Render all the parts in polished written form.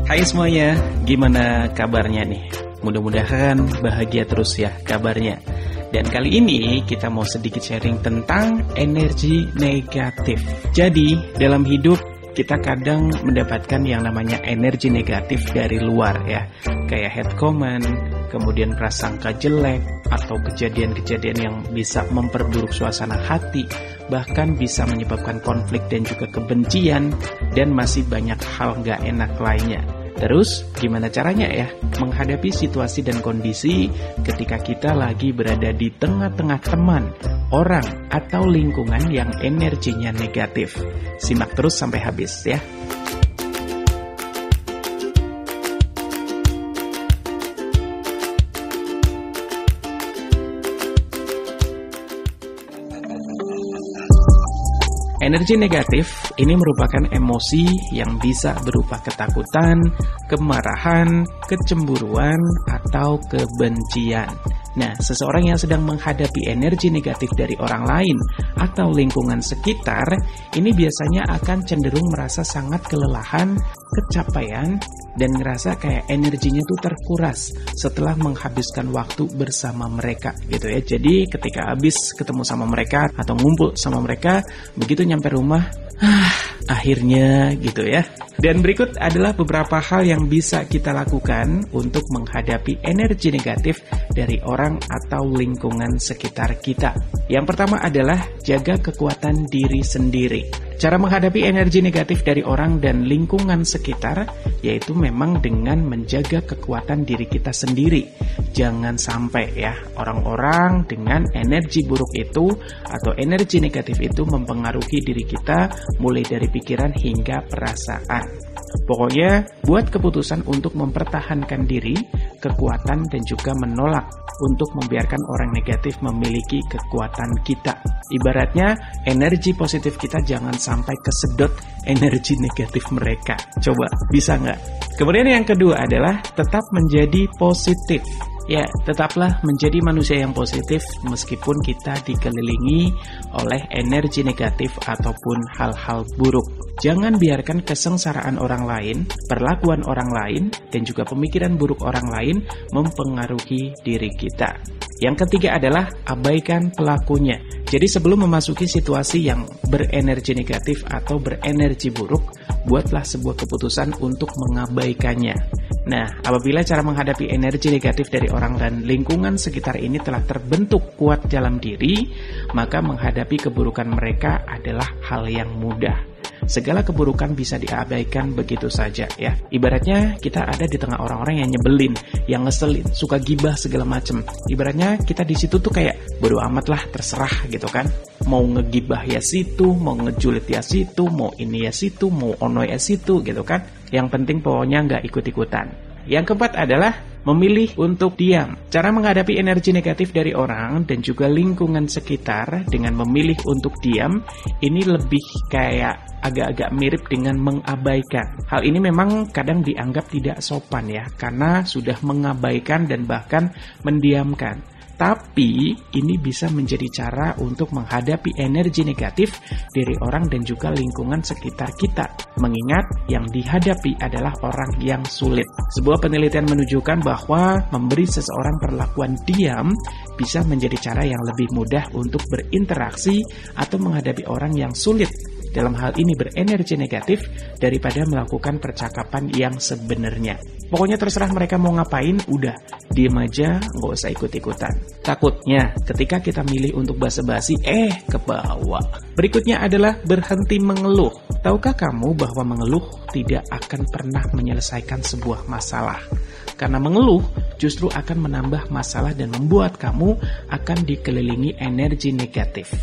Hai semuanya, gimana kabarnya nih? Mudah-mudahan bahagia terus ya kabarnya. Dan kali ini kita mau sedikit sharing tentang energi negatif. Jadi dalam hidup kita kadang mendapatkan yang namanya energi negatif dari luar ya. Kayak head comment, kemudian prasangka jelek, atau kejadian-kejadian yang bisa memperburuk suasana hati, bahkan bisa menyebabkan konflik dan juga kebencian, dan masih banyak hal gak enak lainnya. Terus, gimana caranya ya menghadapi situasi dan kondisi ketika kita lagi berada di tengah-tengah teman, orang, atau lingkungan yang energinya negatif? Simak terus sampai habis ya. Energi negatif ini merupakan emosi yang bisa berupa ketakutan, kemarahan, kecemburuan, atau kebencian. Nah, seseorang yang sedang menghadapi energi negatif dari orang lain atau lingkungan sekitar, ini biasanya akan cenderung merasa sangat kelelahan, kecapaian, dan ngerasa kayak energinya tuh terkuras setelah menghabiskan waktu bersama mereka gitu ya. Jadi ketika habis ketemu sama mereka atau ngumpul sama mereka, begitu nyampe rumah, akhirnya gitu ya. Dan berikut adalah beberapa hal yang bisa kita lakukan untuk menghadapi energi negatif dari orang atau lingkungan sekitar kita. Yang pertama adalah jaga kekuatan diri sendiri. Cara menghadapi energi negatif dari orang dan lingkungan sekitar yaitu memang dengan menjaga kekuatan diri kita sendiri. Jangan sampai ya orang-orang dengan energi buruk itu atau energi negatif itu mempengaruhi diri kita mulai dari pikiran hingga perasaan. Pokoknya buat keputusan untuk mempertahankan diri, kekuatan, dan juga menolak untuk membiarkan orang negatif memiliki kekuatan kita. Ibaratnya energi positif kita jangan sampai kesedot energi negatif mereka. Coba, bisa nggak? Kemudian yang kedua adalah tetap menjadi positif. Ya, tetaplah menjadi manusia yang positif meskipun kita dikelilingi oleh energi negatif ataupun hal-hal buruk. Jangan biarkan kesengsaraan orang lain, perlakuan orang lain, dan juga pemikiran buruk orang lain mempengaruhi diri kita. Yang ketiga adalah abaikan pelakunya. Jadi sebelum memasuki situasi yang berenergi negatif atau berenergi buruk, buatlah sebuah keputusan untuk mengabaikannya. Nah, apabila cara menghadapi energi negatif dari orang dan lingkungan sekitar ini telah terbentuk kuat dalam diri, maka menghadapi keburukan mereka adalah hal yang mudah. Segala keburukan bisa diabaikan begitu saja ya. Ibaratnya kita ada di tengah orang-orang yang nyebelin, yang ngeselin, suka gibah segala macem. Ibaratnya kita di situ tuh kayak bodo amat lah, terserah gitu kan. Mau ngegibah ya situ, mau ngejulit ya situ, mau ini ya situ, mau ono ya situ gitu kan. Yang penting pokoknya nggak ikut-ikutan. Yang keempat adalah memilih untuk diam. Cara menghadapi energi negatif dari orang dan juga lingkungan sekitar dengan memilih untuk diam, ini lebih kayak agak-agak mirip dengan mengabaikan. Hal ini memang kadang dianggap tidak sopan ya, karena sudah mengabaikan dan bahkan mendiamkan. Tapi ini bisa menjadi cara untuk menghadapi energi negatif dari orang dan juga lingkungan sekitar kita. Mengingat yang dihadapi adalah orang yang sulit. Sebuah penelitian menunjukkan bahwa memberi seseorang perlakuan diam bisa menjadi cara yang lebih mudah untuk berinteraksi atau menghadapi orang yang sulit. Dalam hal ini berenergi negatif daripada melakukan percakapan yang sebenarnya. Pokoknya terserah mereka mau ngapain, udah diem aja, nggak usah ikut-ikutan. Takutnya ketika kita milih untuk basa-basi, ke bawah. Berikutnya adalah berhenti mengeluh. Tahukah kamu bahwa mengeluh tidak akan pernah menyelesaikan sebuah masalah? Karena mengeluh justru akan menambah masalah dan membuat kamu akan dikelilingi energi negatif.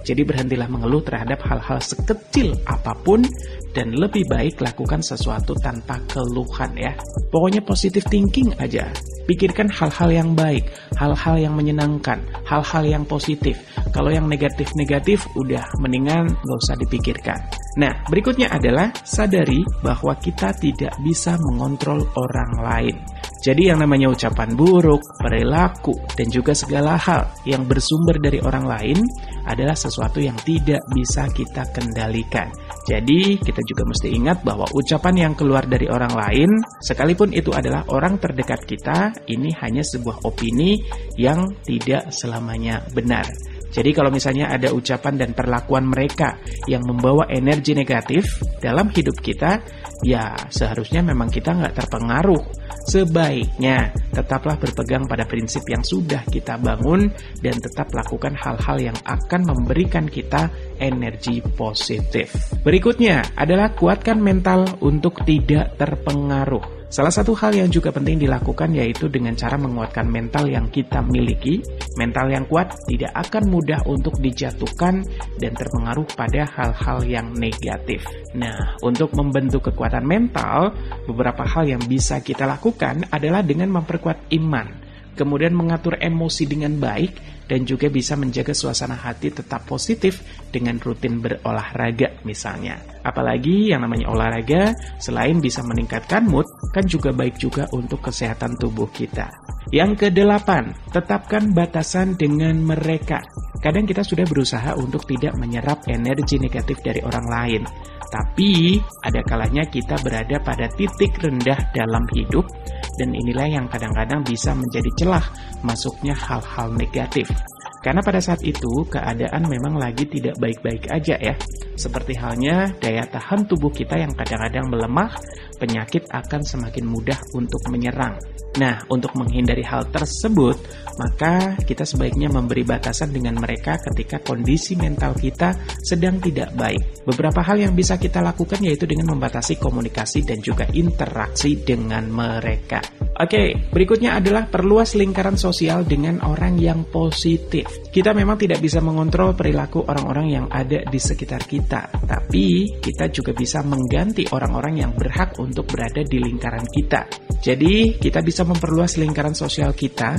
Jadi berhentilah mengeluh terhadap hal-hal sekecil apapun dan lebih baik lakukan sesuatu tanpa keluhan ya. Pokoknya positive thinking aja. Pikirkan hal-hal yang baik, hal-hal yang menyenangkan, hal-hal yang positif. Kalau yang negatif-negatif udah mendingan gak usah dipikirkan. Nah, berikutnya adalah sadari bahwa kita tidak bisa mengontrol orang lain. Jadi yang namanya ucapan buruk, perilaku, dan juga segala hal yang bersumber dari orang lain adalah sesuatu yang tidak bisa kita kendalikan. Jadi kita juga mesti ingat bahwa ucapan yang keluar dari orang lain, sekalipun itu adalah orang terdekat kita, ini hanya sebuah opini yang tidak selamanya benar. Jadi kalau misalnya ada ucapan dan perlakuan mereka yang membawa energi negatif dalam hidup kita, ya seharusnya memang kita nggak terpengaruh. Sebaiknya tetaplah berpegang pada prinsip yang sudah kita bangun dan tetap lakukan hal-hal yang akan memberikan kita energi positif. Berikutnya adalah kuatkan mental untuk tidak terpengaruh. Salah satu hal yang juga penting dilakukan yaitu dengan cara menguatkan mental yang kita miliki. Mental yang kuat tidak akan mudah untuk dijatuhkan dan terpengaruh pada hal-hal yang negatif. Nah, untuk membentuk kekuatan mental, beberapa hal yang bisa kita lakukan adalah dengan memperkuat iman, kemudian mengatur emosi dengan baik, dan juga bisa menjaga suasana hati tetap positif dengan rutin berolahraga misalnya. Apalagi yang namanya olahraga, selain bisa meningkatkan mood, kan juga baik juga untuk kesehatan tubuh kita. Yang ke-8, tetapkan batasan dengan mereka. Kadang kita sudah berusaha untuk tidak menyerap energi negatif dari orang lain. Tapi, ada kalanya kita berada pada titik rendah dalam hidup, dan inilah yang kadang-kadang bisa menjadi celah masuknya hal-hal negatif. Karena pada saat itu, keadaan memang lagi tidak baik-baik aja ya. Seperti halnya daya tahan tubuh kita yang kadang-kadang melemah, penyakit akan semakin mudah untuk menyerang. Nah, untuk menghindari hal tersebut, maka kita sebaiknya memberi batasan dengan mereka ketika kondisi mental kita sedang tidak baik. Beberapa hal yang bisa kita lakukan yaitu dengan membatasi komunikasi dan juga interaksi dengan mereka. Oke, berikutnya adalah perluas lingkaran sosial dengan orang yang positif. Kita memang tidak bisa mengontrol perilaku orang-orang yang ada di sekitar kita, tapi kita juga bisa mengganti orang-orang yang berhak untuk berada di lingkaran kita. Jadi, kita bisa memperluas lingkaran sosial kita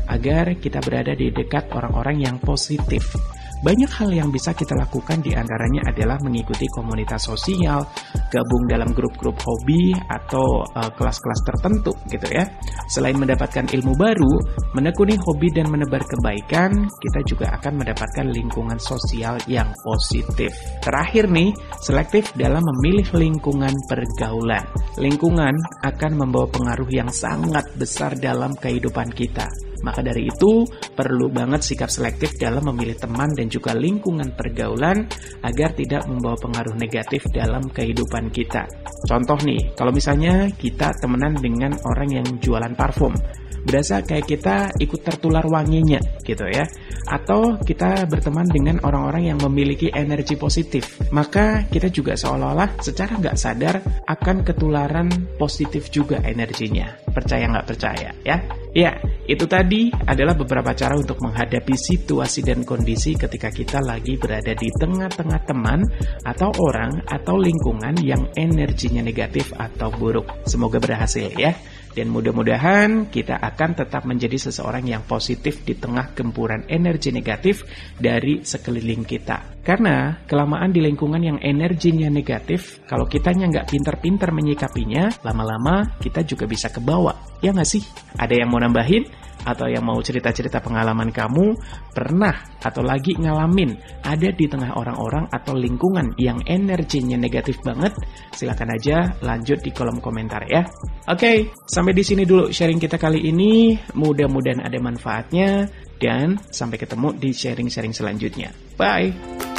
agar kita berada di dekat orang-orang yang positif. Banyak hal yang bisa kita lakukan, diantaranya adalah mengikuti komunitas sosial, gabung dalam grup-grup hobi atau kelas-kelas tertentu gitu ya. Selain mendapatkan ilmu baru, menekuni hobi dan menebar kebaikan, kita juga akan mendapatkan lingkungan sosial yang positif. Terakhir nih, selektif dalam memilih lingkungan pergaulan. Lingkungan akan membawa pengaruh yang sangat besar dalam kehidupan kita. Maka dari itu, perlu banget sikap selektif dalam memilih teman dan juga lingkungan pergaulan agar tidak membawa pengaruh negatif dalam kehidupan kita. Contoh nih, kalau misalnya kita temenan dengan orang yang jualan parfum, berasa kayak kita ikut tertular wanginya gitu ya. Atau kita berteman dengan orang-orang yang memiliki energi positif, maka kita juga seolah-olah secara nggak sadar akan ketularan positif juga energinya. Percaya nggak percaya ya? Ya, itu tadi adalah beberapa cara untuk menghadapi situasi dan kondisi ketika kita lagi berada di tengah-tengah teman atau orang atau lingkungan yang energinya negatif atau buruk. Semoga berhasil ya. Dan mudah-mudahan kita akan tetap menjadi seseorang yang positif di tengah gempuran energi negatif dari sekeliling kita. Karena kelamaan di lingkungan yang energinya negatif, kalau kitanya nggak pinter-pinter menyikapinya, lama-lama kita juga bisa kebawa. Ya nggak sih? Ada yang mau nambahin? Atau yang mau cerita-cerita pengalaman kamu pernah atau lagi ngalamin ada di tengah orang-orang atau lingkungan yang energinya negatif banget? Silakan aja lanjut di kolom komentar ya. Oke, sampai di sini dulu sharing kita kali ini. Mudah-mudahan ada manfaatnya dan sampai ketemu di sharing-sharing selanjutnya. Bye!